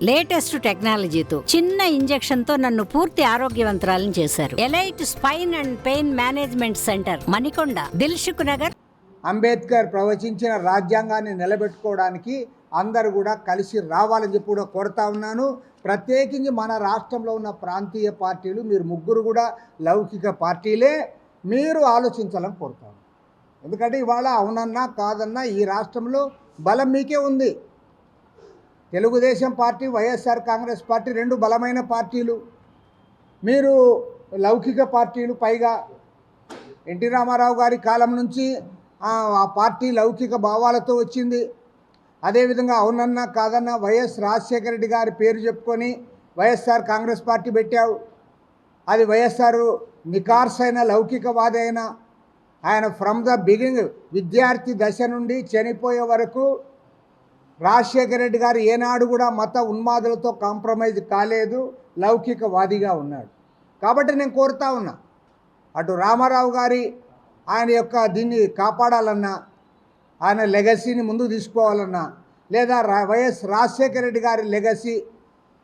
Latest టెక్నాలజీతో చిన్న injection తో నన్ను పూర్తి ఆరోగ్యవంతురాలను చేశారు. Elite spine and pain management centre, Manikonda, Dilsukhnagar. Ambedkar ప్రవచించిన రాజ్యాంగాన్ని నిలబెట్టుకోవడానికి అందరూ కూడా కలిసి రావాలని చెప్పి కూడా కోరుతా ఉన్నాను. ప్రత్యేకించి మన రాష్ట్రంలో ఉన్న ప్రాంతీయ పార్టీలు, మీరు ముగ్గురు కూడా లౌకిక పార్టీలే, మీరు ఆలోచించాలని కోరుతాను. ఎందుకంటే ఇవాళ అవునన్నా కాదన్నా ఈ రాష్ట్రంలో బలం మీకే ఉంది. తెలుగుదేశం పార్టీ, వైఎస్ఆర్ కాంగ్రెస్ పార్టీ రెండు బలమైన పార్టీలు. మీరు లౌకిక పార్టీలు. పైగా ఎన్టీ రామారావు గారి కాలం నుంచి ఆ పార్టీ లౌకిక భావాలతో వచ్చింది. అదేవిధంగా అవునన్నా కాదన్నా వైఎస్ రాజశేఖర రెడ్డి గారి పేరు చెప్పుకొని వైఎస్ఆర్ కాంగ్రెస్ పార్టీ పెట్టావు. అది వైఎస్ఆర్ నికార్సైన లౌకికవాది అయిన ఆయన ఫ్రమ్ ద బిగినింగ్, విద్యార్థి దశ నుండి చనిపోయే వరకు రాజశేఖర రెడ్డి గారు ఏనాడు కూడా మత ఉన్మాదులతో కాంప్రమైజ్ కాలేదు, లౌకికవాదిగా ఉన్నాడు. కాబట్టి నేను కోరుతా ఉన్నా, అటు రామారావు గారి ఆయన యొక్క దీన్ని కాపాడాలన్నా, ఆయన లెగసీని ముందుకు తీసుకోవాలన్నా, లేదా వైఎస్ రాజశేఖర రెడ్డి గారి లెగసీ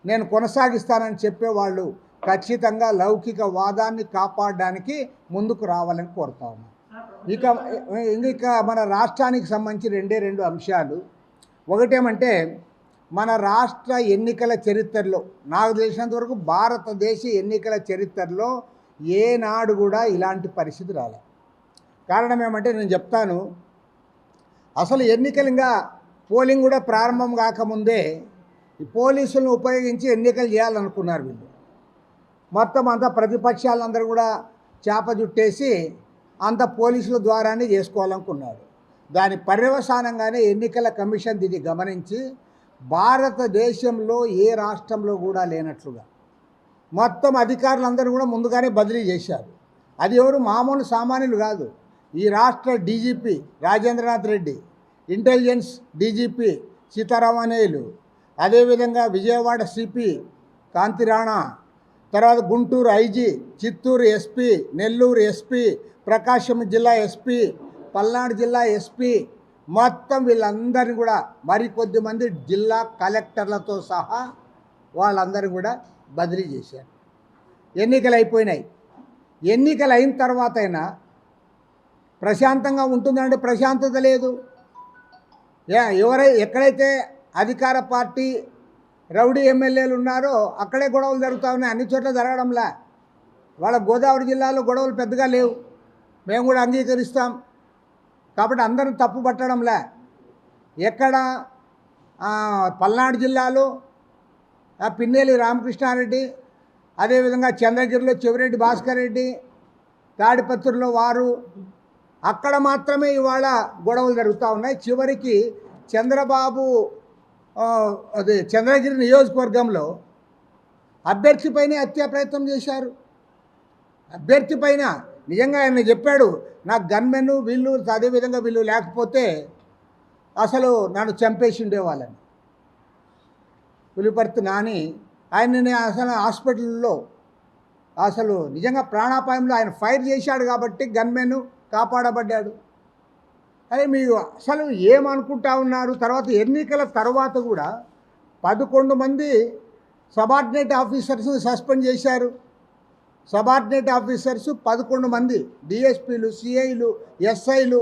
నేను కొనసాగిస్తానని చెప్పేవాళ్ళు ఖచ్చితంగా లౌకిక వాదాన్ని కాపాడడానికి ముందుకు రావాలని కోరుతా ఉన్నా. ఇక మన రాష్ట్రానికి సంబంధించి రెండు అంశాలు. ఒకటేమంటే, మన రాష్ట్ర ఎన్నికల చరిత్రలో, నాకు తెలిసినంత వరకు భారతదేశ ఎన్నికల చరిత్రలో ఏనాడు కూడా ఇలాంటి పరిస్థితి రాలే. కారణం ఏమంటే నేను చెప్తాను. అసలు ఎన్నికలు ఇంకా పోలింగ్ కూడా ప్రారంభం కాకముందే ఈ పోలీసులను ఉపయోగించి ఎన్నికలు చేయాలనుకున్నారు వీళ్ళు. మొత్తం అంతా ప్రతిపక్షాలందరూ కూడా చేప జుట్టేసి అంత పోలీసుల ద్వారానే చేసుకోవాలనుకున్నారు. దాని పర్యవసానంగానే ఎన్నికల కమిషన్ దీన్ని గమనించి భారతదేశంలో ఏ రాష్ట్రంలో కూడా లేనట్లుగా మొత్తం అధికారులందరూ కూడా ముందుగానే బదిలీ చేశారు. అది ఎవరు మామూలు సామాన్యులు కాదు. ఈ రాష్ట్ర DGP Rajendranath Reddy, intelligence DGP Sitaramaneyulu, అదేవిధంగా విజయవాడ సిపి కాంతిరాణా, తర్వాత Guntur IG, Chittoor SP, Nellore SP, Prakasam జిల్లా ఎస్పీ, పల్నాడు జిల్లా ఎస్పీ, మొత్తం వీళ్ళందరినీ కూడా మరికొద్ది మంది జిల్లా కలెక్టర్లతో సహా వాళ్ళందరూ కూడా బదిలీ చేశారు. ఎన్నికలు అయిపోయినాయి. ఎన్నికలు అయిన తర్వాత అయినా ప్రశాంతంగా ఉంటుందంటే ప్రశాంతత లేదు. ఎక్కడైతే అధికార పార్టీ రౌడీ ఎమ్మెల్యేలు ఉన్నారో అక్కడే గొడవలు జరుగుతూ ఉన్నాయి. అన్ని చోట్ల జరగడంలా. వాళ్ళ గోదావరి జిల్లాలో గొడవలు పెద్దగా లేవు, మేము కూడా అంగీకరిస్తాం. కాబట్టి అందరూ తప్పు పట్టడంలే. ఎక్కడ పల్నాడు జిల్లాలో పిన్నెల్లి రామకృష్ణారెడ్డి, అదేవిధంగా చంద్రగిరిలో చెవిరెడ్డి భాస్కర్ రెడ్డి, తాడిపత్రిలో వారు, అక్కడ మాత్రమే ఇవాళ గొడవలు జరుగుతూ ఉన్నాయి. చివరికి చంద్రబాబు చంద్రగిరి నియోజకవర్గంలో అభ్యర్థిపైనే హత్యా ప్రయత్నం చేశారు. అభ్యర్థిపైన నిజంగా ఆయన చెప్పాడు, నాకు గన్మెన్ వీళ్ళు, అదేవిధంగా వీళ్ళు లేకపోతే అసలు నన్ను చంపేసి ఉండేవాళ్ళని. పులిపర్తి నాని ఆయనని అసలు హాస్పిటల్లో అసలు నిజంగా ప్రాణాపాయంలో ఆయన ఫైర్ చేశాడు కాబట్టి గన్మెన్ కాపాడబడ్డాడు. అదే మీరు అసలు ఏమనుకుంటా ఉన్నారు? తర్వాత ఎన్నికల తర్వాత కూడా 11 మంది సబార్డినేట్ ఆఫీసర్స్ని సస్పెండ్ చేశారు. సబార్డినేట్ ఆఫీసర్స్ 11 మంది, డిఎస్పీలు, సిఐలు, ఎస్ఐలు,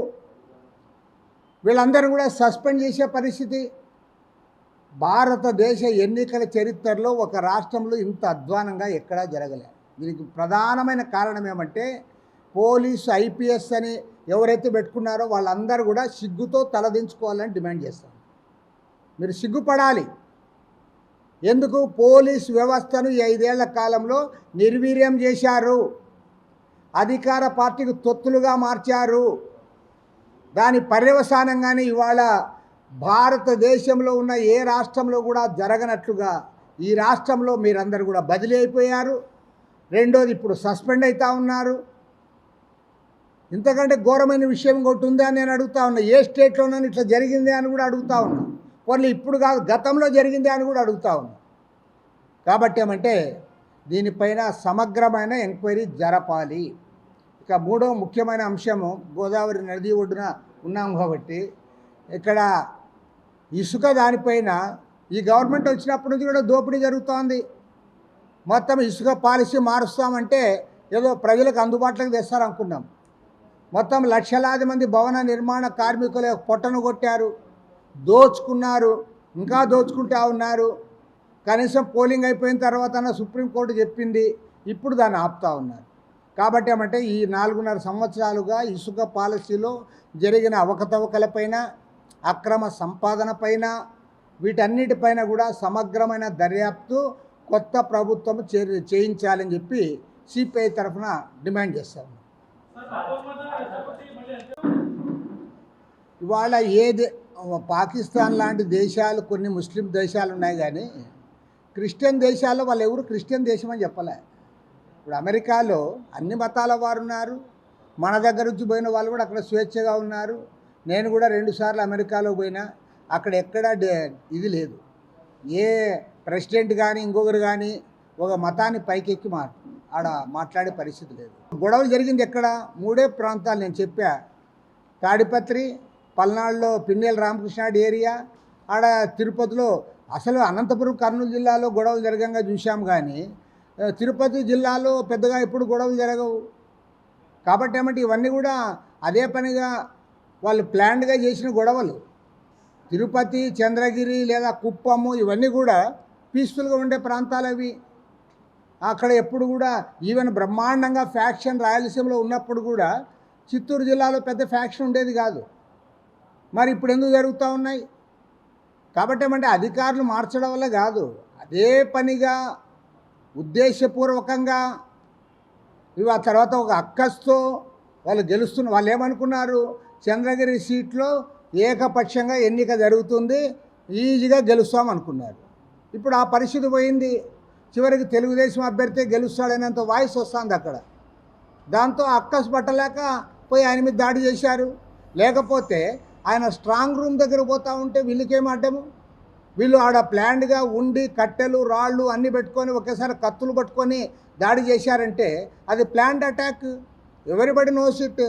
వీళ్ళందరూ కూడా సస్పెండ్ చేసే పరిస్థితి. భారతదేశ ఎన్నికల చరిత్రలో ఒక రాష్ట్రంలో ఇంత అధ్వానంగా ఎక్కడా జరగలే. దీనికి ప్రధానమైన కారణం ఏమంటే, పోలీసు ఐపీఎస్ అని ఎవరైతే పెట్టుకున్నారో వాళ్ళందరూ కూడా సిగ్గుతో తలదించుకోవాలని డిమాండ్ చేస్తారు. మీరు సిగ్గుపడాలి. ఎందుకు? పోలీస్ వ్యవస్థను ఈ 5 ఏళ్ల కాలంలో నిర్వీర్యం చేశారు, అధికార పార్టీకి తొత్తులుగా మార్చారు. దాని పర్యవసానంగానే ఇవాళ భారతదేశంలో ఉన్న ఏ రాష్ట్రంలో కూడా జరగనట్లుగా ఈ రాష్ట్రంలో మీరందరూ కూడా బదిలీ అయిపోయారు. రెండోది, ఇప్పుడు సస్పెండ్ అవుతూ ఉన్నారు. ఇంతకంటే ఘోరమైన విషయం ఇంకోటి ఉందా అని నేను అడుగుతా ఉన్నా. ఏ స్టేట్లోనైనా ఇట్లా జరిగిందే అని కూడా అడుగుతా ఉన్నా. కొన్ని ఇప్పుడు కాదు, గతంలో జరిగిందే అని కూడా అడుగుతా ఉన్నా. కాబట్టి ఏమంటే, దీనిపైన సమగ్రమైన ఎంక్వైరీ జరపాలి. ఇక మూడో ముఖ్యమైన అంశము, గోదావరి నది ఒడ్డున ఉన్నాం కాబట్టి ఇక్కడ ఇసుక దానిపైన ఈ గవర్నమెంట్ వచ్చినప్పటి నుంచి కూడా దోపిడీ జరుగుతోంది. మొత్తం ఇసుక పాలసీ మారుస్తామంటే ఏదో ప్రజలకు అందుబాటులోకి తెస్తారనుకున్నాం. మొత్తం లక్షలాది మంది భవన నిర్మాణ కార్మికుల పొట్టను కొట్టారు, దోచుకున్నారు, ఇంకా దోచుకుంటా ఉన్నారు. కనీసం పోలింగ్ అయిపోయిన తర్వాత సుప్రీంకోర్టు చెప్పింది, ఇప్పుడు దాన్ని ఆపుతా ఉన్నారు. కాబట్టి ఏమంటే ఈ 4.5 సంవత్సరాలుగా ఇసుక పాలసీలో జరిగిన అవకతవకలపైన, అక్రమ సంపాదన పైన, వీటన్నిటిపైన కూడా సమగ్రమైన దర్యాప్తు కొత్త ప్రభుత్వం చేయించాలని చెప్పి సిపిఐ తరఫున డిమాండ్ చేస్తాము. ఇవాళ పాకిస్తాన్ లాంటి దేశాలు, కొన్ని ముస్లిం దేశాలు ఉన్నాయి, కానీ క్రిస్టియన్ దేశాల్లో వాళ్ళు ఎవరు క్రిస్టియన్ దేశం అని చెప్పలే. ఇప్పుడు అమెరికాలో అన్ని మతాల వారు ఉన్నారు. మన దగ్గర నుంచి పోయిన వాళ్ళు కూడా అక్కడ స్వేచ్ఛగా ఉన్నారు. నేను కూడా 2 సార్లు అమెరికాలో పోయినా, అక్కడ ఎక్కడ ఇది లేదు. ఏ ప్రెసిడెంట్ కానీ ఇంకొకరు కానీ ఒక మతాన్ని పైకెక్కి ఆడ మాట్లాడే పరిస్థితి లేదు. గొడవలు జరిగింది ఎక్కడ? 3 ప్రాంతాలు నేను చెప్పా. తాడిపత్రి, పల్నాడులో పిన్నెల రామకృష్ణాడి ఏరియా, ఆడ తిరుపతిలో. అసలు అనంతపురం, కర్నూలు జిల్లాలో గొడవలు జరగంగా చూశాం, కానీ తిరుపతి జిల్లాలో పెద్దగా ఎప్పుడు గొడవలు జరగవు. కాబట్టి ఏమంటే ఇవన్నీ కూడా అదే పనిగా వాళ్ళు ప్లాన్డ్గా చేసిన గొడవలు. తిరుపతి, చంద్రగిరి లేదా కుప్పము ఇవన్నీ కూడా పీస్ఫుల్గా ఉండే ప్రాంతాలు అవి. అక్కడ ఎప్పుడు కూడా ఈవెన్ బ్రహ్మాండంగా ఫ్యాక్షన్ రాయలసీమలో ఉన్నప్పుడు కూడా చిత్తూరు జిల్లాలో పెద్ద ఫ్యాక్షన్ ఉండేది కాదు. మరి ఇప్పుడు ఎందుకు జరుగుతూ ఉన్నాయి? కాబట్టి ఏమంటే అధికారులు మార్చడం వల్ల కాదు, అదే పనిగా ఉద్దేశపూర్వకంగా ఆ తర్వాత ఒక అక్కస్తో వాళ్ళు వాళ్ళు ఏమనుకున్నారు, చంద్రగిరి సీట్లో ఏకపక్షంగా ఎన్నిక జరుగుతుంది, ఈజీగా గెలుస్తామనుకున్నారు. ఇప్పుడు ఆ పరిస్థితి పోయింది. చివరికి తెలుగుదేశం అభ్యర్థి గెలుస్తాడనేంత వాయిస్ వస్తుంది అక్కడ. దాంతో అక్కస్ పట్టలేక పోయి ఆయన మీద దాడి చేశారు. లేకపోతే ఆయన స్ట్రాంగ్ రూమ్ దగ్గర పోతూ ఉంటే వీళ్ళకేం అడ్డము? వీళ్ళు ఆడ ప్లాన్డ్గా ఉండి కట్టెలు, రాళ్ళు అన్నీ పెట్టుకొని ఒకేసారి కత్తులు పట్టుకొని దాడి చేశారంటే అది ప్లాన్డ్ అటాక్. ఎవరిబడి నో షిట్.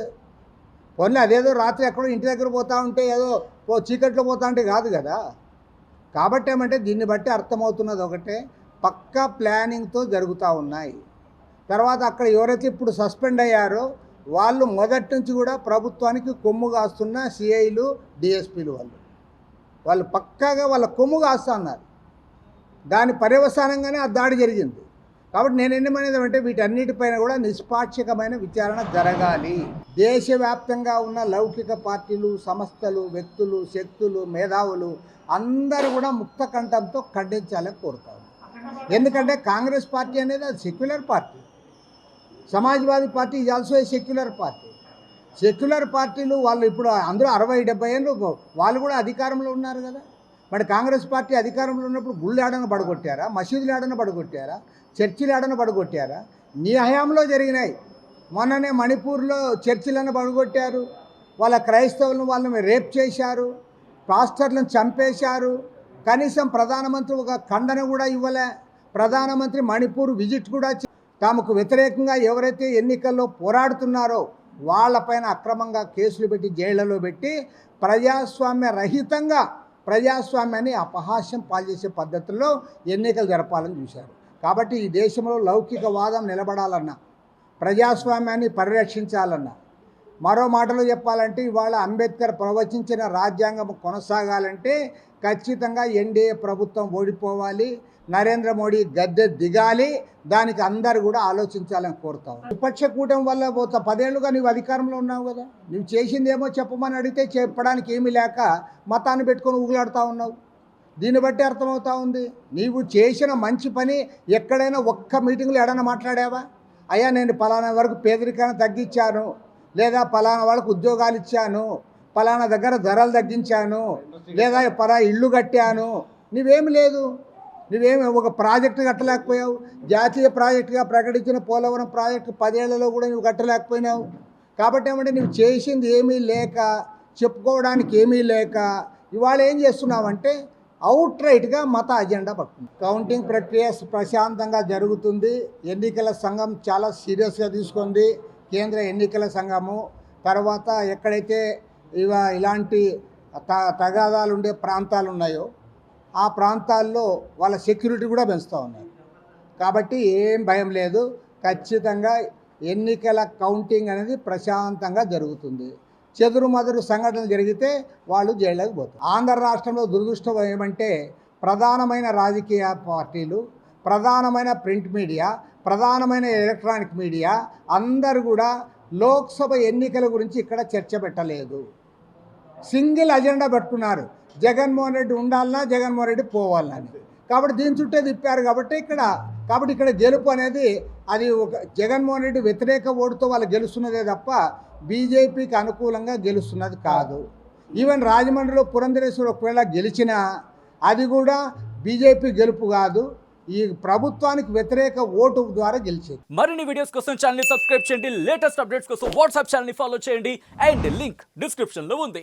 పోనీ అదేదో రాత్రి ఎక్కడో ఇంటి దగ్గర పోతూ ఉంటే ఏదో చీకట్లో పోతా ఉంటే కాదు కదా. కాబట్టి ఏమంటే దీన్ని బట్టి అర్థమవుతున్నది ఒకటే, పక్కా ప్లానింగ్తో జరుగుతూ ఉన్నాయి. తర్వాత అక్కడ ఎవరైతే ఇప్పుడు సస్పెండ్ అయ్యారో వాళ్ళు మొదటి నుంచి కూడా ప్రభుత్వానికి కొమ్ము కాస్తున్న సిఐలు, డిఎస్పీలు వాళ్ళు పక్కాగా వాళ్ళ కొమ్ము కాస్తా ఉన్నారు. దాని పర్యవసానంగానే ఆ దాడి జరిగింది. కాబట్టి నేను ఏమనేది అంటే వీటన్నిటిపైన కూడా నిష్పాక్షికమైన విచారణ జరగాలి. దేశవ్యాప్తంగా ఉన్న లౌకిక పార్టీలు, సంస్థలు, వ్యక్తులు, శక్తులు, మేధావులు అందరూ కూడా ముక్త కంఠంతో ఖండించాలని కోరుతారు. ఎందుకంటే కాంగ్రెస్ పార్టీ అనేది అది secular party. Samajwadi party is also a secular party. Secular పార్టీలు వాళ్ళు ఇప్పుడు అందరూ 60-70 ఏళ్ళు వాళ్ళు కూడా అధికారంలో ఉన్నారు కదా. మరి కాంగ్రెస్ పార్టీ అధికారంలో ఉన్నప్పుడు గుళ్ళు ఏడన పడగొట్టారా, మసీదులు ఏడన పడగొట్టారా, చర్చిలు ఏడన పడగొట్టారా? నీ హయాంలో జరిగినాయి. మొన్ననే మణిపూర్లో చర్చిలను పడగొట్టారు, వాళ్ళ క్రైస్తవులను వాళ్ళని రేప్ చేశారు, పాస్టర్లను చంపేశారు. కనీసం ప్రధానమంత్రి ఒక ఖండన కూడా ఇవ్వలే. ప్రధానమంత్రి మణిపూర్ విజిట్ కూడా తమకు వ్యతిరేకంగా ఎవరైతే ఎన్నికల్లో పోరాడుతున్నారో వాళ్ళపైన అక్రమంగా కేసులు పెట్టి జైళ్లలో పెట్టి ప్రజాస్వామ్య రహితంగా ప్రజాస్వామ్యాన్ని అపహాస్యం పాల్చేసే పద్ధతుల్లో ఎన్నికలు జరపాలని చూశారు. కాబట్టి ఈ దేశంలో లౌకికవాదం నిలబడాలన్నా, ప్రజాస్వామ్యాన్ని పరిరక్షించాలన్నా, మరో మాటలో చెప్పాలంటే ఇవాళ అంబేద్కర్ ప్రవచించిన రాజ్యాంగం కొనసాగాలంటే ఖచ్చితంగా ఎన్డీఏ ప్రభుత్వం ఓడిపోవాలి, నరేంద్ర మోడీ గద్దె దిగాలి. దానికి అందరూ కూడా ఆలోచించాలని కోరుతాం. విపక్ష కూటమి వల్ల 10 ఏళ్ళుగా నీవు అధికారంలో ఉన్నావు కదా, నువ్వు చేసిందేమో చెప్పమని అడిగితే చెప్పడానికి ఏమీ లేక మతాన్ని పెట్టుకొని ఊగులాడుతూ ఉన్నావు. దీన్ని బట్టి అర్థమవుతా ఉంది నీవు చేసిన మంచి పని ఎక్కడైనా ఒక్క మీటింగ్లో ఎడైనా మాట్లాడావా? అయ్యా నేను పలానా వరకు పేదరికాన్ని తగ్గించాను, లేదా పలానా వాళ్ళకు ఉద్యోగాలు ఇచ్చాను, పలానా దగ్గర ధరలు తగ్గించాను, లేదా ఇల్లు కట్టాను. నువ్వేమి లేదు, నువ్వేమి ఒక ప్రాజెక్టు కట్టలేకపోయావు. జాతీయ ప్రాజెక్టుగా ప్రకటించిన పోలవరం ప్రాజెక్టు 10 ఏళ్లలో కూడా నువ్వు కట్టలేకపోయినావు. కాబట్టి ఏమంటే నువ్వు చేసింది ఏమీ లేక, చెప్పుకోవడానికి ఏమీ లేక ఇవాళ ఏం చేస్తున్నావంటే అవుట్ రైట్గా మత అజెండా పట్టుకుంది. కౌంటింగ్ ప్రక్రియ ప్రశాంతంగా జరుగుతుంది. ఎన్నికల సంఘం చాలా సీరియస్గా తీసుకుంది. కేంద్ర ఎన్నికల సంఘము తర్వాత ఎక్కడైతే ఇలాంటి తగాదాలు ఉండే ప్రాంతాలు ఉన్నాయో ఆ ప్రాంతాల్లో వాళ్ళ సెక్యూరిటీ కూడా పెంచుతూ ఉన్నారు. కాబట్టి ఏం భయం లేదు, ఖచ్చితంగా ఎన్నికల కౌంటింగ్ అనేది ప్రశాంతంగా జరుగుతుంది. చెదురుమదురు సంఘటనలు జరిగితే వాళ్ళు జైల్లోకి పోతారు. ఆంధ్ర రాష్ట్రంలో దురదృష్టం ఏమంటే ప్రధానమైన రాజకీయ పార్టీలు, ప్రధానమైన ప్రింట్ మీడియా, ప్రధానమైన ఎలక్ట్రానిక్ మీడియా అందరూ కూడా లోక్సభ ఎన్నికల గురించి ఇక్కడ చర్చ పెట్టలేదు. సింగిల్ అజెండా పెట్టుకున్నారు, జగన్మోహన్ రెడ్డి ఉండాలన్నా జగన్మోహన్ రెడ్డి పోవాలని. కాబట్టి దీని చుట్టే తిప్పారు. కాబట్టి ఇక్కడ గెలుపు అనేది అది ఒక జగన్మోహన్ రెడ్డి వ్యతిరేక ఓటుతో వాళ్ళు గెలుస్తున్నదే తప్ప బీజేపీకి అనుకూలంగా గెలుస్తున్నది కాదు. ఈవెన్ రాజమండ్రిలో పురంధరేశ్వరి ఒకవేళ గెలిచినా అది కూడా బీజేపీ గెలుపు కాదు, ఈ ప్రభుత్వానికి వ్యతిరేక ఓటు ద్వారా గెలిచేది. మరిన్ని వీడియోస్ కోసం ఛానల్ ని సబ్స్క్రైబ్ చేయండి, లేటెస్ట్ అప్డేట్స్ కోసం వాట్సాప్ ఛానల్ ని ఫాలో చేయండి అండ్ లింక్ డిస్క్రిప్షన్ లో ఉంది.